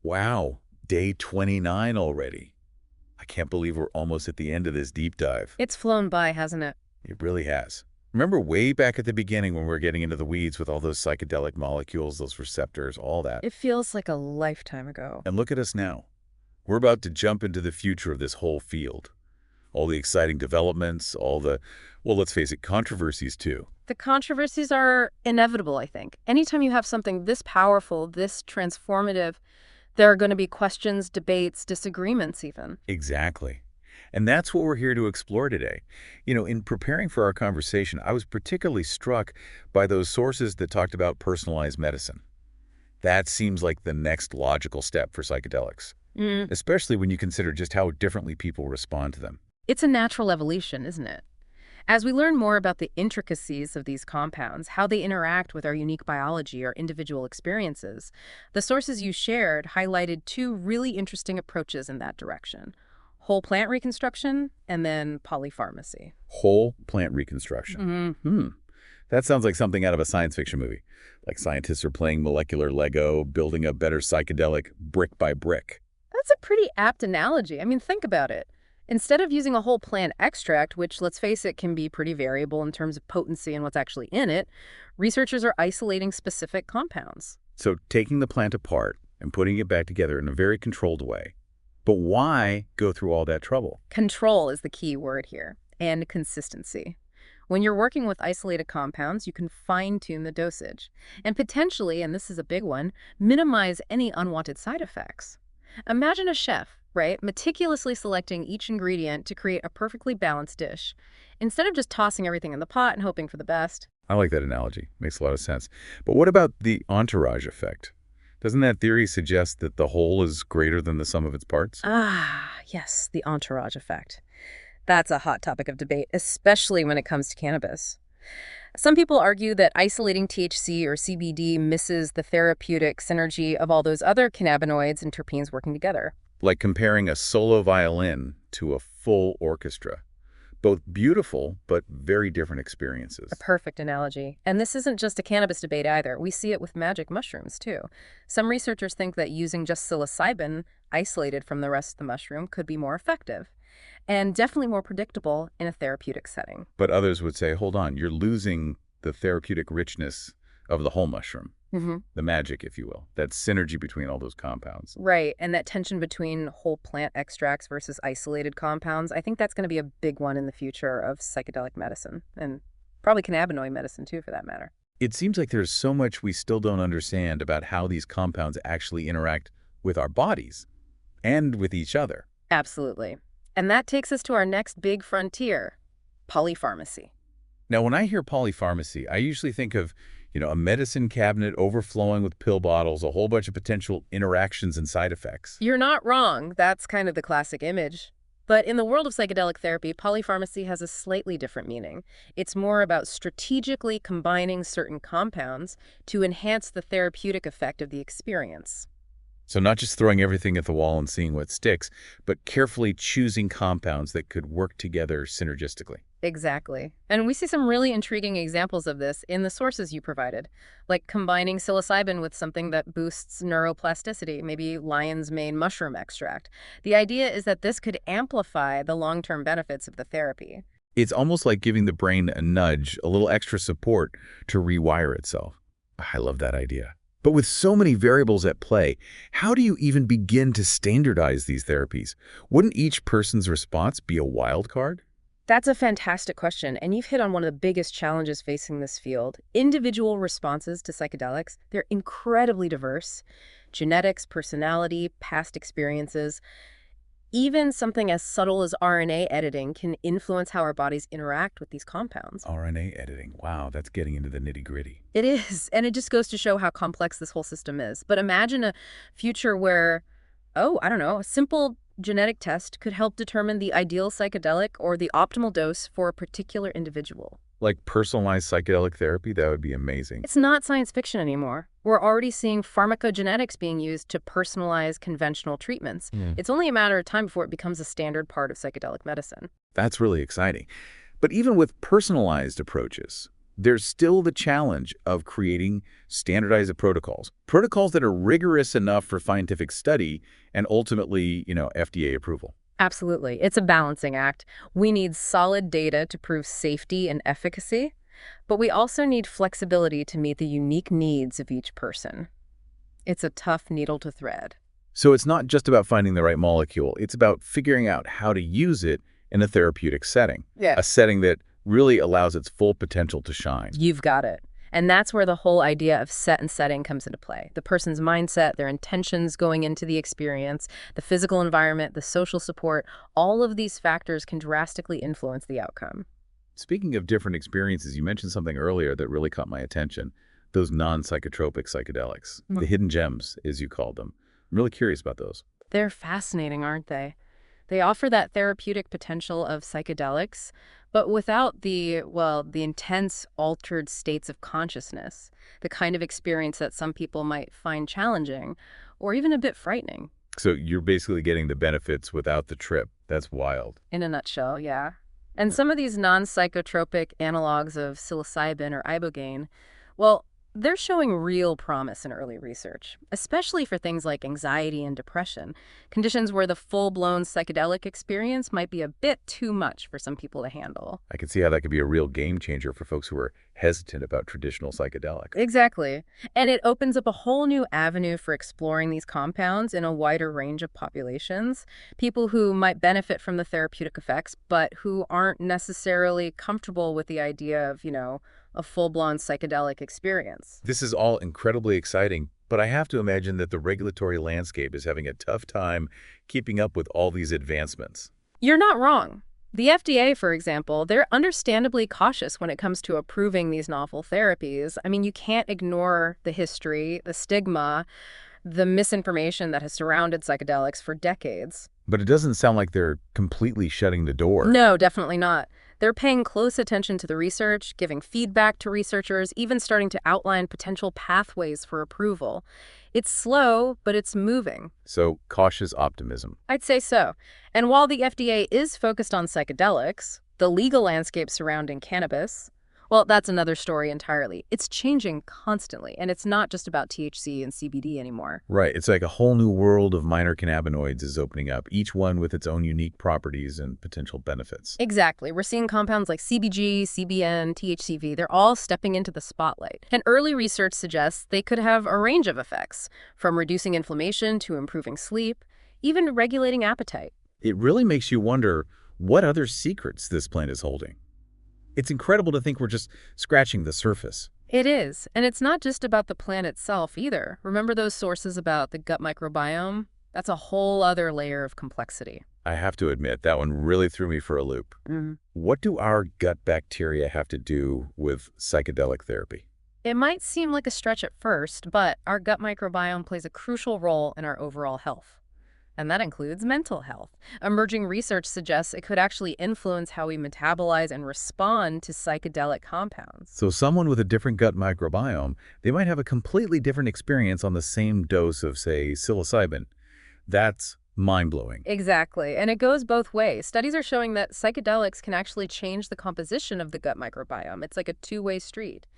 Wow, day 29 already. I can't believe we're almost at the end of this deep dive. It's flown by, hasn't it? It really has. Remember way back at the beginning when we were getting into the weeds with all those psychedelic molecules, those receptors, all that? It feels like a lifetime ago. And look at us now. We're about to jump into the future of this whole field. All the exciting developments, all the, well, let's face it, controversies too. The controversies are inevitable, I think. Anytime you have something this powerful, this transformative, there are going to be questions, debates, disagreements even. Exactly. And that's what we're here to explore today. You know, in preparing for our conversation, I was particularly struck by those sources that talked about personalized medicine. That seems like the next logical step for psychedelics, especially when you consider just how differently people respond to them. It's a natural evolution, isn't it? As we learn more about the intricacies of these compounds, how they interact with our unique biology or individual experiences, the sources you shared highlighted two really interesting approaches in that direction: whole plant reconstruction and then polypharmacy. Whole plant reconstruction. That sounds like something out of a science fiction movie. Like scientists are playing molecular Lego, building a better psychedelic brick by brick. That's a pretty apt analogy. I mean, think about it. Instead of using a whole plant extract, which, let's face it, can be pretty variable in terms of potency and what's actually in it, researchers are isolating specific compounds. So taking the plant apart and putting it back together in a very controlled way. But why go through all that trouble? Control is the key word here, and consistency. When you're working with isolated compounds, you can fine-tune the dosage and potentially, and this is a big one, minimize any unwanted side effects. Imagine a chef, right, meticulously selecting each ingredient to create a perfectly balanced dish, instead of just tossing everything in the pot and hoping for the best. I like that analogy. Makes a lot of sense. But what about the entourage effect? Doesn't that theory suggest that the whole is greater than the sum of its parts? Ah, yes, the entourage effect. That's a hot topic of debate, especially when it comes to cannabis. Some people argue that isolating THC or CBD misses the therapeutic synergy of all those other cannabinoids and terpenes working together. Like comparing a solo violin to a full orchestra. Both beautiful, but very different experiences. A perfect analogy. And this isn't just a cannabis debate either. We see it with magic mushrooms, too. Some researchers think that using just psilocybin, isolated from the rest of the mushroom, could be more effective, and definitely more predictable in a therapeutic setting. But others would say, hold on, you're losing the therapeutic richness of the whole mushroom. The magic, if you will, that synergy between all those compounds. Right, and that tension between whole plant extracts versus isolated compounds, I think that's going to be a big one in the future of psychedelic medicine, and probably cannabinoid medicine too, for that matter. It seems like there's so much we still don't understand about how these compounds actually interact with our bodies and with each other. Absolutely. And that takes us to our next big frontier, polypharmacy. Now, when I hear polypharmacy, I usually think of a medicine cabinet overflowing with pill bottles, a whole bunch of potential interactions and side effects. You're not wrong. That's kind of the classic image. But in the world of psychedelic therapy, polypharmacy has a slightly different meaning. It's more about strategically combining certain compounds to enhance the therapeutic effect of the experience. So not just throwing everything at the wall and seeing what sticks, but carefully choosing compounds that could work together synergistically. Exactly. And we see some really intriguing examples of this in the sources you provided, like combining psilocybin with something that boosts neuroplasticity, maybe lion's mane mushroom extract. The idea is that this could amplify the long-term benefits of the therapy. It's almost like giving the brain a nudge, a little extra support to rewire itself. I love that idea. But with so many variables at play, how do you even begin to standardize these therapies? Wouldn't each person's response be a wild card? That's a fantastic question, and you've hit on one of the biggest challenges facing this field. Individual responses to psychedelics, they're incredibly diverse. Genetics, personality, past experiences. Even something as subtle as RNA editing can influence how our bodies interact with these compounds. RNA editing. Wow, that's getting into the nitty-gritty. It is, and it just goes to show how complex this whole system is. But imagine a future where, I don't know, a simple genetic test could help determine the ideal psychedelic or the optimal dose for a particular individual. Like personalized psychedelic therapy? That would be amazing. It's not science fiction anymore. We're already seeing pharmacogenetics being used to personalize conventional treatments. It's only a matter of time before it becomes a standard part of psychedelic medicine. That's really exciting. But even with personalized approaches, There's still the challenge of creating standardized protocols. Protocols that are rigorous enough for scientific study and ultimately, FDA approval. Absolutely. It's a balancing act. We need solid data to prove safety and efficacy, but we also need flexibility to meet the unique needs of each person. It's a tough needle to thread. So it's not just about finding the right molecule. It's about figuring out how to use it in a therapeutic setting, a Yes. setting that really allows its full potential to shine. You've got it. And that's where the whole idea of set and setting comes into play. The person's mindset, their intentions going into the experience, the physical environment, the social support, all of these factors can drastically influence the outcome. Speaking of different experiences, you mentioned something earlier that really caught my attention. Those non-psychotropic psychedelics, the hidden gems, as you called them. I'm really curious about those. They're fascinating, aren't they? They offer that therapeutic potential of psychedelics, but without the intense altered states of consciousness, the kind of experience that some people might find challenging or even a bit frightening. So you're basically getting the benefits without the trip. That's wild. In a nutshell, yeah. And some of these non-psychotropic analogs of psilocybin or ibogaine, well, they're showing real promise in early research, especially for things like anxiety and depression, conditions where the full-blown psychedelic experience might be a bit too much for some people to handle. I can see how that could be a real game changer for folks who are hesitant about traditional psychedelics. Exactly. And it opens up a whole new avenue for exploring these compounds in a wider range of populations, people who might benefit from the therapeutic effects, but who aren't necessarily comfortable with the idea of, a full-blown psychedelic experience. This is all incredibly exciting, but I have to imagine that the regulatory landscape is having a tough time keeping up with all these advancements. You're not wrong. The FDA, for example, they're understandably cautious when it comes to approving these novel therapies. I mean, you can't ignore the history, the stigma, the misinformation that has surrounded psychedelics for decades. But it doesn't sound like they're completely shutting the door. No, definitely not. They're paying close attention to the research, giving feedback to researchers, even starting to outline potential pathways for approval. It's slow, but it's moving. So cautious optimism. I'd say so. And while the FDA is focused on psychedelics, the legal landscape surrounding cannabis, well, that's another story entirely. It's changing constantly, and it's not just about THC and CBD anymore. Right. It's like a whole new world of minor cannabinoids is opening up, each one with its own unique properties and potential benefits. Exactly. We're seeing compounds like CBG, CBN, THCV. They're all stepping into the spotlight. And early research suggests they could have a range of effects, from reducing inflammation to improving sleep, even regulating appetite. It really makes you wonder what other secrets this plant is holding. It's incredible to think we're just scratching the surface. It is. And it's not just about the plant itself either. Remember those sources about the gut microbiome? That's a whole other layer of complexity. I have to admit, that one really threw me for a loop. What do our gut bacteria have to do with psychedelic therapy? It might seem like a stretch at first, but our gut microbiome plays a crucial role in our overall health. And that includes mental health. Emerging research suggests it could actually influence how we metabolize and respond to psychedelic compounds. So someone with a different gut microbiome, they might have a completely different experience on the same dose of, say, psilocybin. That's mind-blowing. Exactly. And it goes both ways. Studies are showing that psychedelics can actually change the composition of the gut microbiome. It's like a two-way street.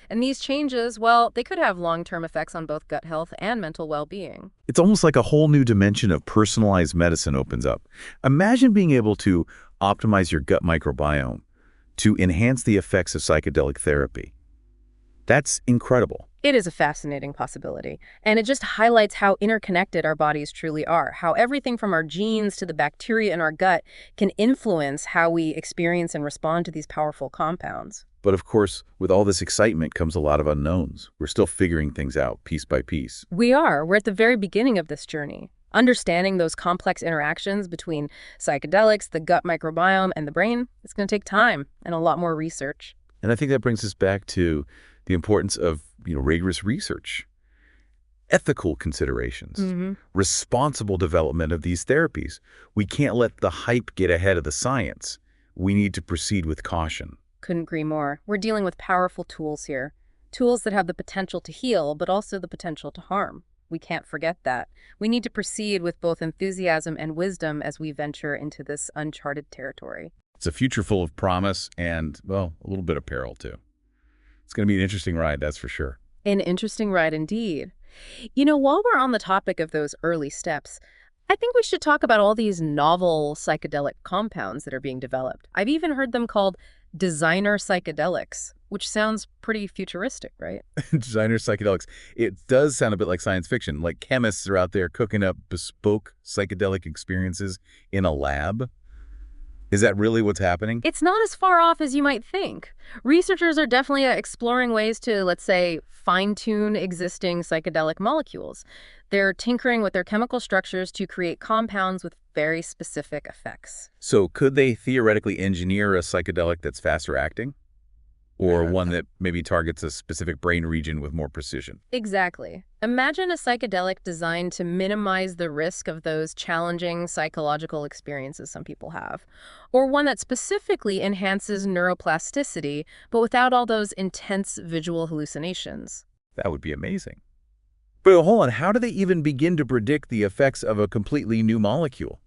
And these changes, well, they could have long-term effects on both gut health and mental well-being. It's almost like a whole new dimension of personalized medicine opens up. Imagine being able to optimize your gut microbiome to enhance the effects of psychedelic therapy. That's incredible. It is a fascinating possibility, and it just highlights how interconnected our bodies truly are, how everything from our genes to the bacteria in our gut can influence how we experience and respond to these powerful compounds. But of course, with all this excitement comes a lot of unknowns. We're still figuring things out piece by piece. We're at the very beginning of this journey. Understanding those complex interactions between psychedelics, the gut microbiome, and the brain, it's going to take time and a lot more research. And I think that brings us back to the importance of rigorous research, ethical considerations, responsible development of these therapies. We can't let the hype get ahead of the science. We need to proceed with caution. Couldn't agree more. We're dealing with powerful tools here. Tools that have the potential to heal, but also the potential to harm. We can't forget that. We need to proceed with both enthusiasm and wisdom as we venture into this uncharted territory. It's a future full of promise and, well, a little bit of peril, too. It's going to be an interesting ride, that's for sure. An interesting ride indeed. While we're on the topic of those early steps, I think we should talk about all these novel psychedelic compounds that are being developed. I've even heard them called designer psychedelics, which sounds pretty futuristic, right? Designer psychedelics. It does sound a bit like science fiction, like chemists are out there cooking up bespoke psychedelic experiences in a lab. Is that really what's happening? It's not as far off as you might think. Researchers are definitely exploring ways to, let's say, fine-tune existing psychedelic molecules. They're tinkering with their chemical structures to create compounds with very specific effects. So could they theoretically engineer a psychedelic that's faster acting? Or one that maybe targets a specific brain region with more precision? Exactly. Imagine a psychedelic designed to minimize the risk of those challenging psychological experiences some people have. Or one that specifically enhances neuroplasticity, but without all those intense visual hallucinations. That would be amazing. But hold on, how do they even begin to predict the effects of a completely new molecule?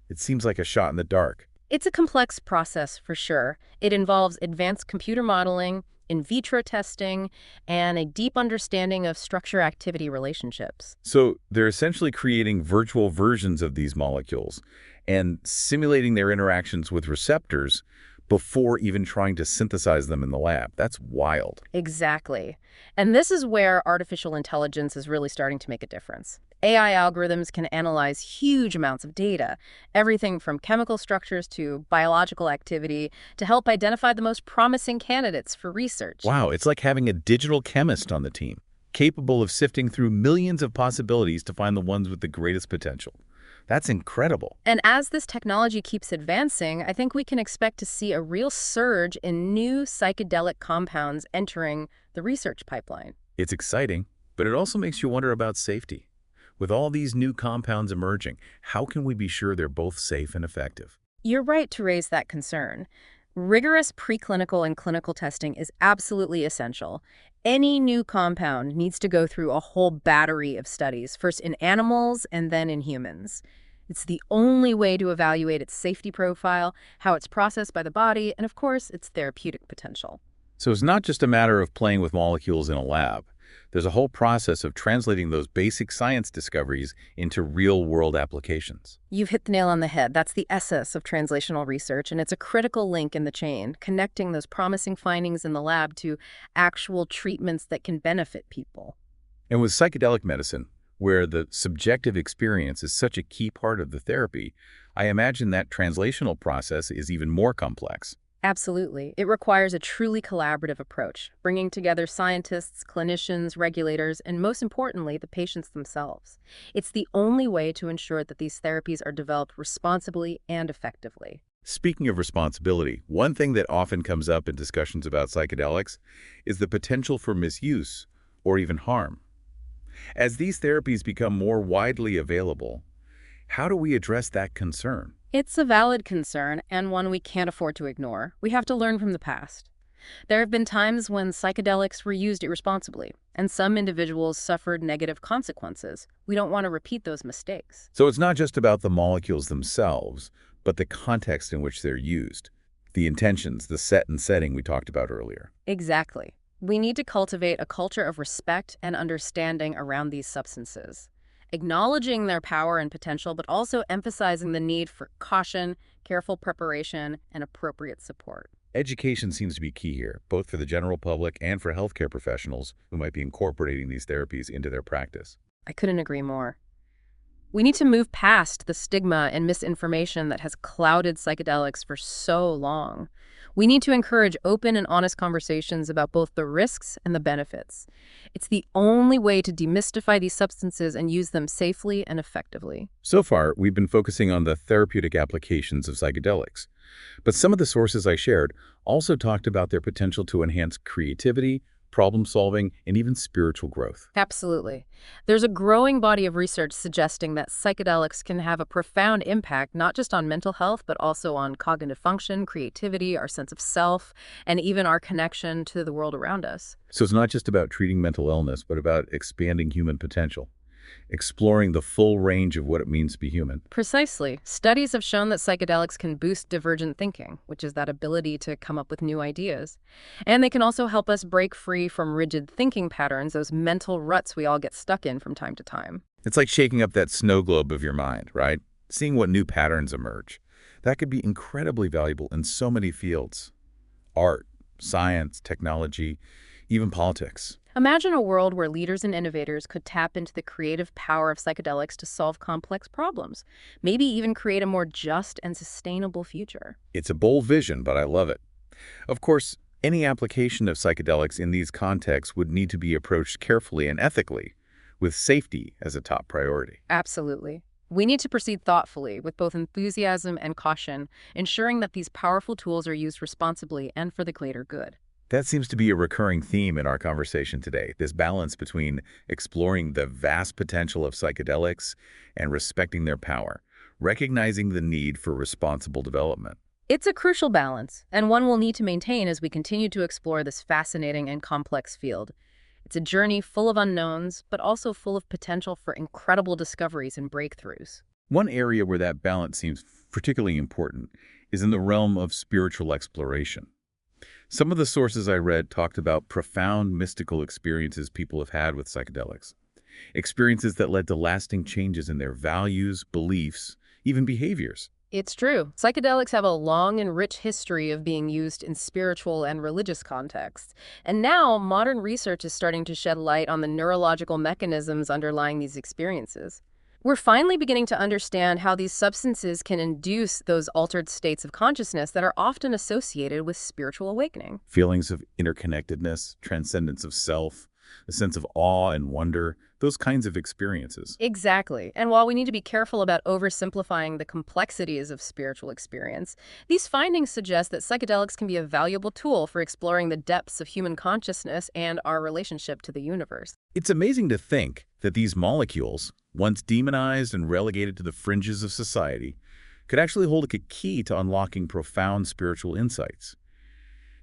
It seems like a shot in the dark. It's a complex process for sure. It involves advanced computer modeling, in vitro testing, and a deep understanding of structure-activity relationships. So they're essentially creating virtual versions of these molecules and simulating their interactions with receptors before even trying to synthesize them in the lab. That's wild. Exactly. And this is where artificial intelligence is really starting to make a difference. AI algorithms can analyze huge amounts of data, everything from chemical structures to biological activity, to help identify the most promising candidates for research. Wow, it's like having a digital chemist on the team, capable of sifting through millions of possibilities to find the ones with the greatest potential. That's incredible. And as this technology keeps advancing, I think we can expect to see a real surge in new psychedelic compounds entering the research pipeline. It's exciting, but it also makes you wonder about safety. With all these new compounds emerging, how can we be sure they're both safe and effective? You're right to raise that concern. Rigorous preclinical and clinical testing is absolutely essential. Any new compound needs to go through a whole battery of studies, first in animals and then in humans. It's the only way to evaluate its safety profile, how it's processed by the body, and of course, its therapeutic potential. So it's not just a matter of playing with molecules in a lab. There's a whole process of translating those basic science discoveries into real-world applications. You've hit the nail on the head. That's the essence of translational research, and it's a critical link in the chain, connecting those promising findings in the lab to actual treatments that can benefit people. And with psychedelic medicine, where the subjective experience is such a key part of the therapy, I imagine that translational process is even more complex. Absolutely. It requires a truly collaborative approach, bringing together scientists, clinicians, regulators, and most importantly, the patients themselves. It's the only way to ensure that these therapies are developed responsibly and effectively. Speaking of responsibility, one thing that often comes up in discussions about psychedelics is the potential for misuse or even harm. As these therapies become more widely available, how do we address that concern? It's a valid concern and one we can't afford to ignore. We have to learn from the past. There have been times when psychedelics were used irresponsibly, and some individuals suffered negative consequences. We don't want to repeat those mistakes. So it's not just about the molecules themselves, but the context in which they're used, the intentions, the set and setting we talked about earlier. Exactly. We need to cultivate a culture of respect and understanding around these substances, acknowledging their power and potential, but also emphasizing the need for caution, careful preparation, and appropriate support. Education seems to be key here, both for the general public and for healthcare professionals who might be incorporating these therapies into their practice. I couldn't agree more. We need to move past the stigma and misinformation that has clouded psychedelics for so long. We need to encourage open and honest conversations about both the risks and the benefits. It's the only way to demystify these substances and use them safely and effectively. So far, we've been focusing on the therapeutic applications of psychedelics. But some of the sources I shared also talked about their potential to enhance creativity, problem-solving, and even spiritual growth. Absolutely. There's a growing body of research suggesting that psychedelics can have a profound impact not just on mental health, but also on cognitive function, creativity, our sense of self, and even our connection to the world around us. So it's not just about treating mental illness, but about expanding human potential. exploring the full range of what it means to be human. Precisely. Studies have shown that psychedelics can boost divergent thinking, which is that ability to come up with new ideas. And they can also help us break free from rigid thinking patterns, those mental ruts we all get stuck in from time to time. It's like shaking up that snow globe of your mind, right? Seeing what new patterns emerge. That could be incredibly valuable in so many fields. Art, science, technology, even politics. Imagine a world where leaders and innovators could tap into the creative power of psychedelics to solve complex problems, maybe even create a more just and sustainable future. It's a bold vision, but I love it. Of course, any application of psychedelics in these contexts would need to be approached carefully and ethically, with safety as a top priority. Absolutely. We need to proceed thoughtfully with both enthusiasm and caution, ensuring that these powerful tools are used responsibly and for the greater good. That seems to be a recurring theme in our conversation today, this balance between exploring the vast potential of psychedelics and respecting their power, recognizing the need for responsible development. It's a crucial balance, and one we'll need to maintain as we continue to explore this fascinating and complex field. It's a journey full of unknowns, but also full of potential for incredible discoveries and breakthroughs. One area where that balance seems particularly important is in the realm of spiritual exploration. Some of the sources I read talked about profound mystical experiences people have had with psychedelics, experiences that led to lasting changes in their values, beliefs, even behaviors. It's true. Psychedelics have a long and rich history of being used in spiritual and religious contexts. And now, modern research is starting to shed light on the neurological mechanisms underlying these experiences. We're finally beginning to understand how these substances can induce those altered states of consciousness that are often associated with spiritual awakening. Feelings of interconnectedness, transcendence of self, a sense of awe and wonder, those kinds of experiences. Exactly. And while we need to be careful about oversimplifying the complexities of spiritual experience, these findings suggest that psychedelics can be a valuable tool for exploring the depths of human consciousness and our relationship to the universe. It's amazing to think that these molecules, once demonized and relegated to the fringes of society, could actually hold a key to unlocking profound spiritual insights,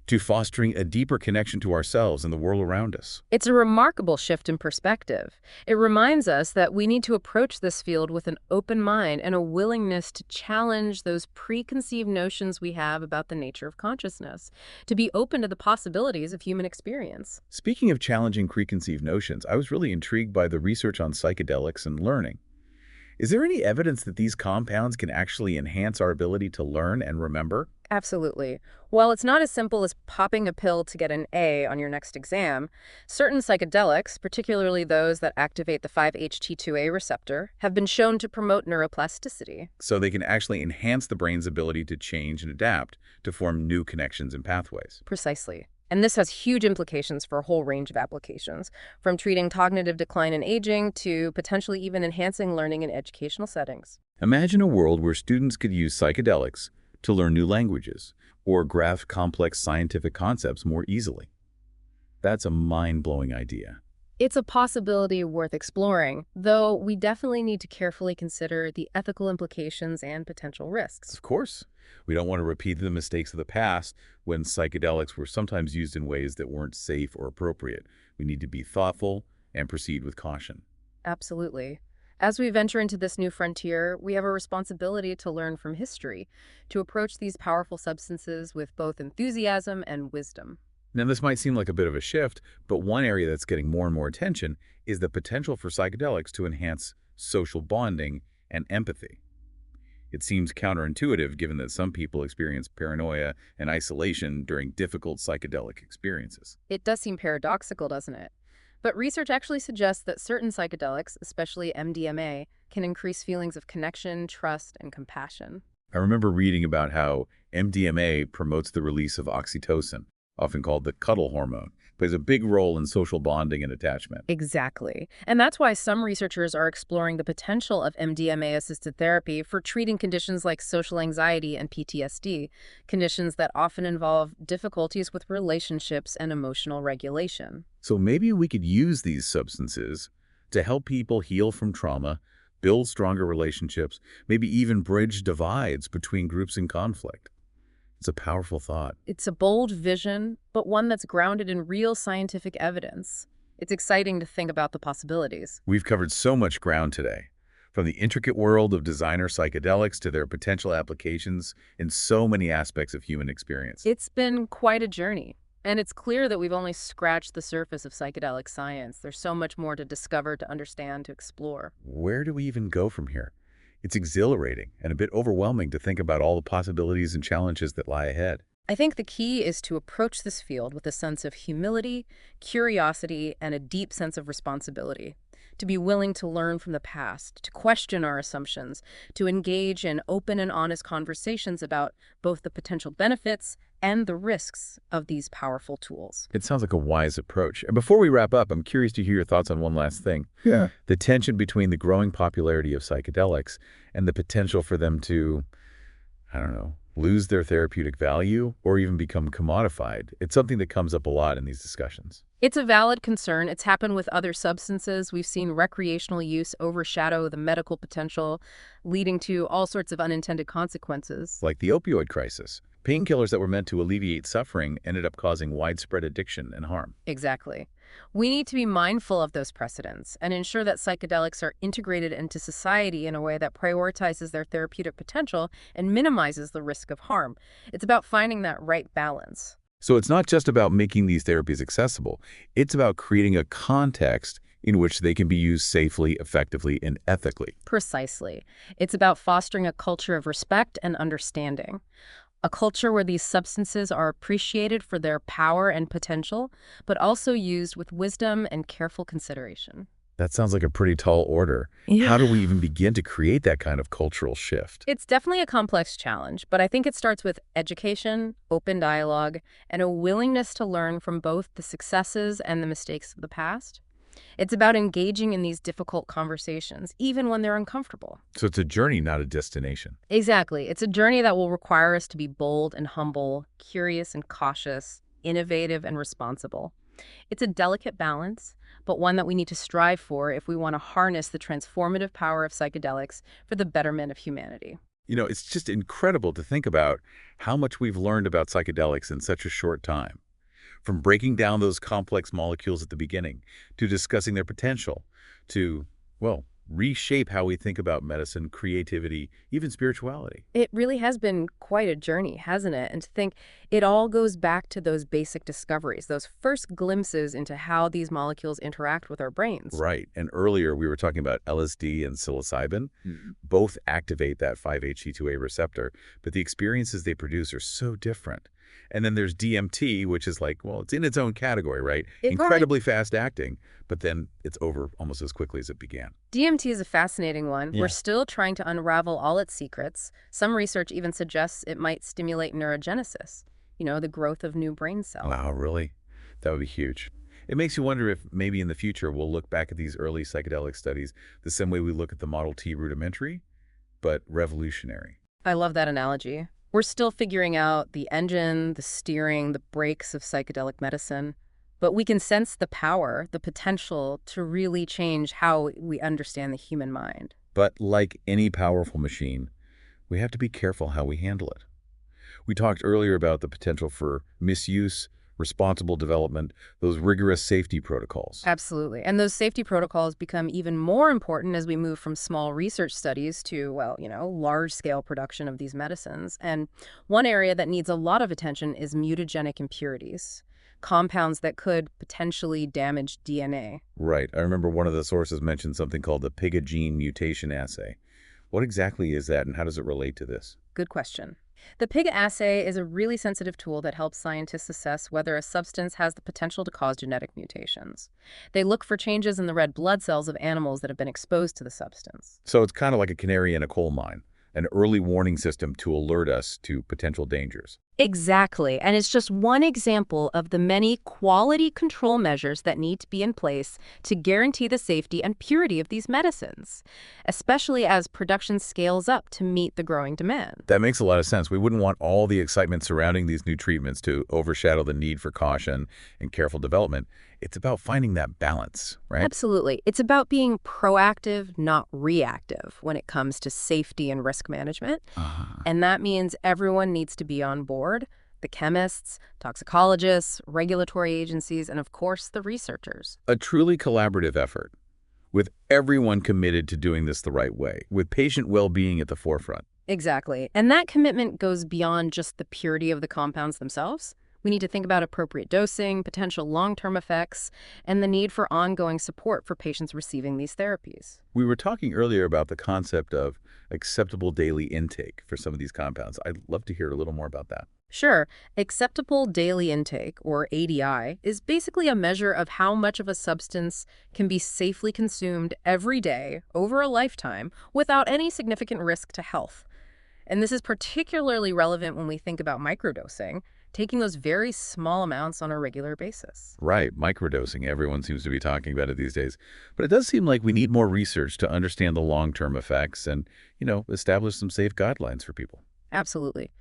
to fostering a deeper connection to ourselves and the world around us. It's a remarkable shift in perspective. It reminds us that we need to approach this field with an open mind and a willingness to challenge those preconceived notions we have about the nature of consciousness, to be open to the possibilities of human experience. Speaking of challenging preconceived notions, I was really intrigued by the research on psychedelics and learning. Is there any evidence that these compounds can actually enhance our ability to learn and remember? Absolutely. While it's not as simple as popping a pill to get an A on your next exam, certain psychedelics, particularly those that activate the 5-HT2A receptor, have been shown to promote neuroplasticity. So they can actually enhance the brain's ability to change and adapt to form new connections and pathways. Precisely. And this has huge implications for a whole range of applications, from treating cognitive decline in aging to potentially even enhancing learning in educational settings. Imagine a world where students could use psychedelics to learn new languages or grasp complex scientific concepts more easily. That's a mind-blowing idea. It's a possibility worth exploring, though we definitely need to carefully consider the ethical implications and potential risks. Of course, we don't want to repeat the mistakes of the past when psychedelics were sometimes used in ways that weren't safe or appropriate. We need to be thoughtful and proceed with caution. Absolutely. As we venture into this new frontier, we have a responsibility to learn from history, to approach these powerful substances with both enthusiasm and wisdom. Now, this might seem like a bit of a shift, but one area that's getting more and more attention is the potential for psychedelics to enhance social bonding and empathy. It seems counterintuitive given that some people experience paranoia and isolation during difficult psychedelic experiences. It does seem paradoxical, doesn't it? But research actually suggests that certain psychedelics, especially MDMA, can increase feelings of connection, trust, and compassion. I remember reading about how MDMA promotes the release of oxytocin, often called the cuddle hormone, plays a big role in social bonding and attachment. Exactly. And that's why some researchers are exploring the potential of MDMA-assisted therapy for treating conditions like social anxiety and PTSD, conditions that often involve difficulties with relationships and emotional regulation. So maybe we could use these substances to help people heal from trauma, build stronger relationships, maybe even bridge divides between groups in conflict. It's a powerful thought. It's a bold vision, but one that's grounded in real scientific evidence. It's exciting to think about the possibilities. We've covered so much ground today, from the intricate world of designer psychedelics to their potential applications in so many aspects of human experience. It's been quite a journey. And it's clear that we've only scratched the surface of psychedelic science. There's so much more to discover, to understand, to explore. Where do we even go from here? It's exhilarating and a bit overwhelming to think about all the possibilities and challenges that lie ahead. I think the key is to approach this field with a sense of humility, curiosity, and a deep sense of responsibility. To be willing to learn from the past, to question our assumptions, to engage in open and honest conversations about both the potential benefits and the risks of these powerful tools. It sounds like a wise approach. And before we wrap up, I'm curious to hear your thoughts on one last thing. Yeah. The tension between the growing popularity of psychedelics and the potential for them to, I don't know, lose their therapeutic value or even become commodified. It's something that comes up a lot in these discussions. It's a valid concern. It's happened with other substances. We've seen recreational use overshadow the medical potential, leading to all sorts of unintended consequences. Like the opioid crisis. Painkillers that were meant to alleviate suffering ended up causing widespread addiction and harm. Exactly. We need to be mindful of those precedents and ensure that psychedelics are integrated into society in a way that prioritizes their therapeutic potential and minimizes the risk of harm. It's about finding that right balance. So it's not just about making these therapies accessible. It's about creating a context in which they can be used safely, effectively, and ethically. Precisely. It's about fostering a culture of respect and understanding. A culture where these substances are appreciated for their power and potential, but also used with wisdom and careful consideration. That sounds like a pretty tall order. Yeah. How do we even begin to create that kind of cultural shift? It's definitely a complex challenge, but I think it starts with education, open dialogue, and a willingness to learn from both the successes and the mistakes of the past. It's about engaging in these difficult conversations, even when they're uncomfortable. So it's a journey, not a destination. Exactly. It's a journey that will require us to be bold and humble, curious and cautious, innovative and responsible. It's a delicate balance, but one that we need to strive for if we want to harness the transformative power of psychedelics for the betterment of humanity. You know, it's just incredible to think about how much we've learned about psychedelics in such a short time. From breaking down those complex molecules at the beginning, to discussing their potential, to, well, reshape how we think about medicine, creativity, even spirituality. It really has been quite a journey, hasn't it? And to think it all goes back to those basic discoveries, those first glimpses into how these molecules interact with our brains. Right. And earlier we were talking about LSD and psilocybin. Both activate that 5-HT2A receptor, but the experiences they produce are so different. And then there's DMT, which is like, well, it's in its own category, right? Incredibly fast acting, but then it's over almost as quickly as it began. DMT is a fascinating one. Yeah. We're still trying to unravel all its secrets. Some research even suggests it might stimulate neurogenesis, the growth of new brain cells. Wow, really? That would be huge. It makes you wonder if maybe in the future we'll look back at these early psychedelic studies the same way we look at the Model T rudimentary, but revolutionary. I love that analogy. We're still figuring out the engine, the steering, the brakes of psychedelic medicine, but we can sense the power, the potential to really change how we understand the human mind. But like any powerful machine, we have to be careful how we handle it. We talked earlier about the potential for misuse, responsible development, those rigorous safety protocols. Absolutely. And those safety protocols become even more important as we move from small research studies to, large-scale production of these medicines. And one area that needs a lot of attention is mutagenic impurities, compounds that could potentially damage DNA. Right. I remember one of the sources mentioned something called the PIGA gene mutation assay. What exactly is that, and how does it relate to this? Good question. The PIGA assay is a really sensitive tool that helps scientists assess whether a substance has the potential to cause genetic mutations. They look for changes in the red blood cells of animals that have been exposed to the substance. So it's kind of like a canary in a coal mine, an early warning system to alert us to potential dangers. Exactly. And it's just one example of the many quality control measures that need to be in place to guarantee the safety and purity of these medicines, especially as production scales up to meet the growing demand. That makes a lot of sense. We wouldn't want all the excitement surrounding these new treatments to overshadow the need for caution and careful development. It's about finding that balance, right? Absolutely. It's about being proactive, not reactive when it comes to safety and risk management. And that means everyone needs to be on board. the chemists, toxicologists, regulatory agencies, and of course, the researchers. A truly collaborative effort, with everyone committed to doing this the right way, with patient well-being at the forefront. Exactly. And that commitment goes beyond just the purity of the compounds themselves. We need to think about appropriate dosing, potential long-term effects, and the need for ongoing support for patients receiving these therapies. We were talking earlier about the concept of acceptable daily intake for some of these compounds. I'd love to hear a little more about that. Sure, acceptable daily intake, or ADI, is basically a measure of how much of a substance can be safely consumed every day over a lifetime without any significant risk to health. And this is particularly relevant when we think about microdosing, taking those very small amounts on a regular basis. Right, microdosing. Everyone seems to be talking about it these days. But it does seem like we need more research to understand the long-term effects and, establish some safe guidelines for people. Absolutely.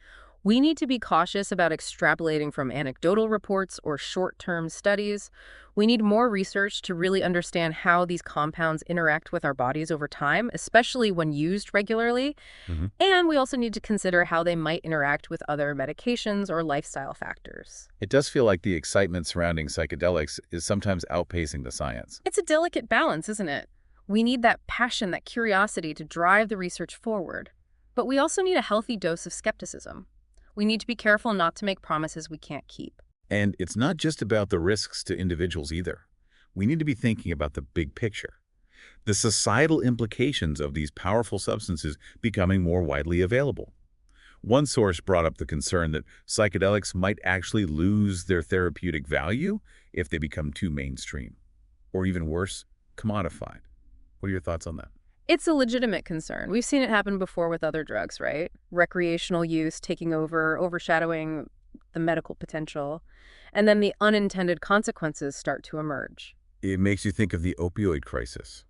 We need to be cautious about extrapolating from anecdotal reports or short-term studies. We need more research to really understand how these compounds interact with our bodies over time, especially when used regularly. hmm And we also need to consider how they might interact with other medications or lifestyle factors. It does feel like the excitement surrounding psychedelics is sometimes outpacing the science. It's a delicate balance, isn't it? We need that passion, that curiosity to drive the research forward. But we also need a healthy dose of skepticism. We need to be careful not to make promises we can't keep. And it's not just about the risks to individuals either. We need to be thinking about the big picture. The societal implications of these powerful substances becoming more widely available. One source brought up the concern that psychedelics might actually lose their therapeutic value if they become too mainstream, or even worse, commodified. What are your thoughts on that? It's a legitimate concern. We've seen it happen before with other drugs, right? Recreational use taking over, overshadowing the medical potential, and then the unintended consequences start to emerge. It makes you think of the opioid crisis.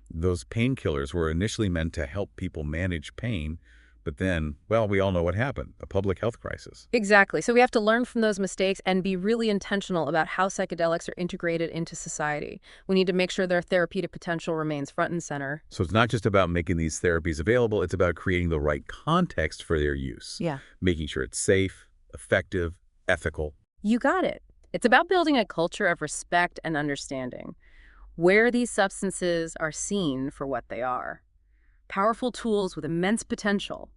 Those painkillers were initially meant to help people manage pain, but then, well, we all know what happened, a public health crisis. Exactly. So we have to learn from those mistakes and be really intentional about how psychedelics are integrated into society. We need to make sure their therapeutic potential remains front and center. So it's not just about making these therapies available, it's about creating the right context for their use, Yeah. making sure it's safe, effective, ethical. You got it. It's about building a culture of respect and understanding, where these substances are seen for what they are. Powerful tools with immense potential,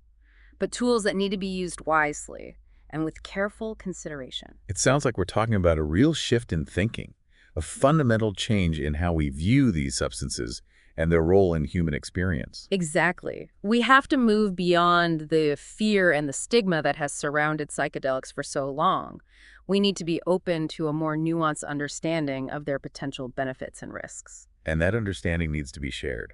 but tools that need to be used wisely and with careful consideration. It sounds like we're talking about a real shift in thinking, a fundamental change in how we view these substances and their role in human experience. Exactly. We have to move beyond the fear and the stigma that has surrounded psychedelics for so long. We need to be open to a more nuanced understanding of their potential benefits and risks. And that understanding needs to be shared,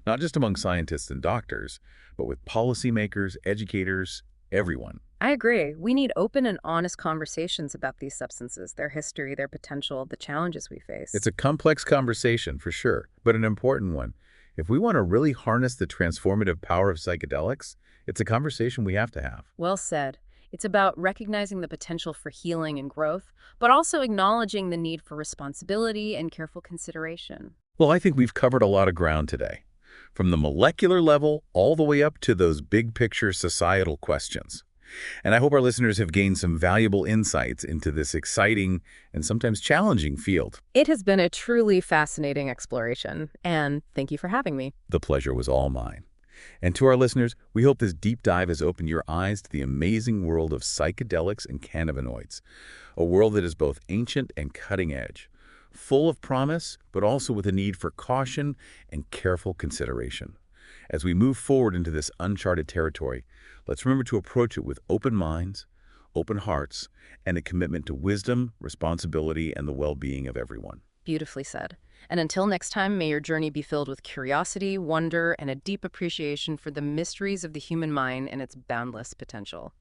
not just among scientists and doctors, but with policymakers, educators, everyone. I agree. We need open and honest conversations about these substances, their history, their potential, the challenges we face. It's a complex conversation, for sure, but an important one. If we want to really harness the transformative power of psychedelics, it's a conversation we have to have. Well said. It's about recognizing the potential for healing and growth, but also acknowledging the need for responsibility and careful consideration. Well, I think we've covered a lot of ground today, from the molecular level all the way up to those big picture societal questions. And I hope our listeners have gained some valuable insights into this exciting and sometimes challenging field. It has been a truly fascinating exploration, and thank you for having me. The pleasure was all mine. And to our listeners, we hope this deep dive has opened your eyes to the amazing world of psychedelics and cannabinoids, a world that is both ancient and cutting edge, full of promise, but also with a need for caution and careful consideration. As we move forward into this uncharted territory, let's remember to approach it with open minds, open hearts, and a commitment to wisdom, responsibility, and the well-being of everyone. Beautifully said. And until next time, may your journey be filled with curiosity, wonder, and a deep appreciation for the mysteries of the human mind and its boundless potential.